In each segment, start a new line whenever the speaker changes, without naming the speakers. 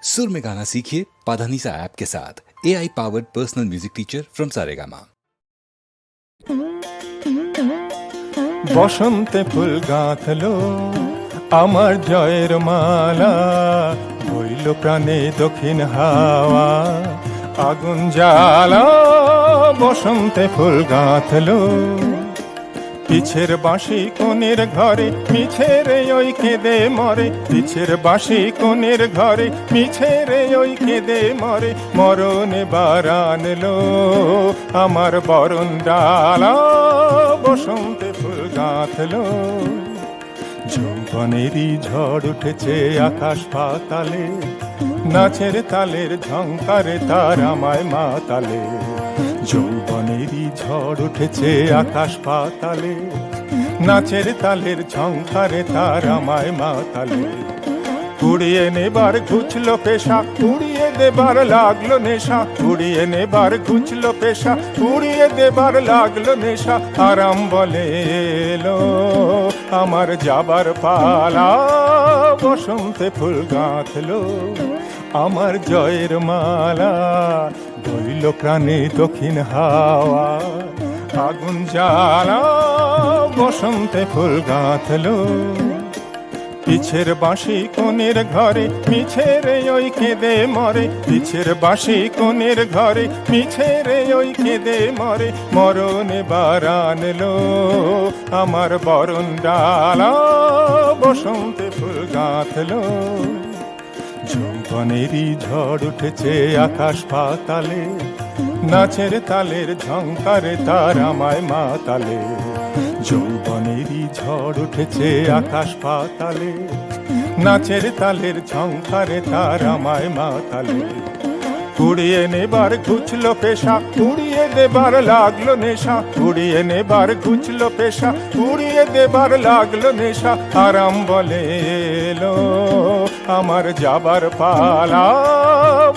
सुर में गाना सीखिए पाधानीसा ऐप के साथ। AI powered personal music teacher from Saregama.
বসন্তে ফুল গাঁথলো আমার জয়ের মালা, বইল প্রাণে দক্ষিণ হাওয়া আগুন জ্বালা। বসন্তে ফুল গাঁথলো পিছের বাঁশি কোণের ঘরে, মিছের ওই কেঁদে মরে। পিছের বাঁশি কোণের ঘরে, মিছের ওই কেঁদে মরে। মরণ এবার আনলো আমার বরণ ডালা, বসন্তে ফুল গাঁথলো। যৌবনেরই ঝড় উঠেছে আকাশ পাতালে, নাচের তালের ঝংকারে তার আমায় মাতালে। যৌবনেরই ঝড় উঠেছে আকাশ পাতালে, নাচের তালের ঝংকারে তার আমায় মাতালে। উড়িয়ে নেবার ঘুচলো পেশা, উড়িয়ে দেবার লাগলো নেশা। উড়িয়ে নেবার ঘুচলো পেশা, উড়িয়ে দেবার লাগলো নেশা। আরাম বলে এলো আমার যাবার পালা, বসন্তে ফুল গাঁথলো আমার জয়ের মালা। বইল প্রাণে দক্ষিণ হাওয়া আগুন জ্বালা, বসন্তে ফুল গাঁথলো। পিছের বাঁশি কোণের ঘরে, মিছের ওই কেঁদে মরে। পিছের বাঁশি কোণের ঘরে, মিছের ওই কেঁদে মরে। মরণ এবার আনলো আমার বরণ ডালা, বসন্তে ফুল গাঁথলো। যৌবনেরই ঝড় উঠেছে আকাশ পাতালে, নাচের তালের ঝংকারে তার আমায় মাতালে। যৌবনেরই ঝড় উঠেছে আকাশ পাতালে, নাচের তালের ঝংকারে তার আমায় মাতালে। উড়িয়ে নেবার ঘুচলো পেশা, উড়িয়ে দেবার লাগলো নেশা। উড়িয়ে নেবার ঘুচলো পেশা, উড়িয়ে দেবার লাগলো নেশা। আরাম বলে এলো আমার যাবার পালা,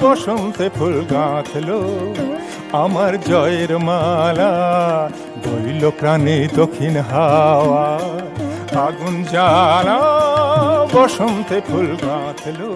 বসন্তে ফুল গাঁথলো আমার জয়ের মালা। বইল প্রাণে দক্ষিণ হাওয়া আগুন জ্বালা, বসন্তে ফুল গাঁথলো।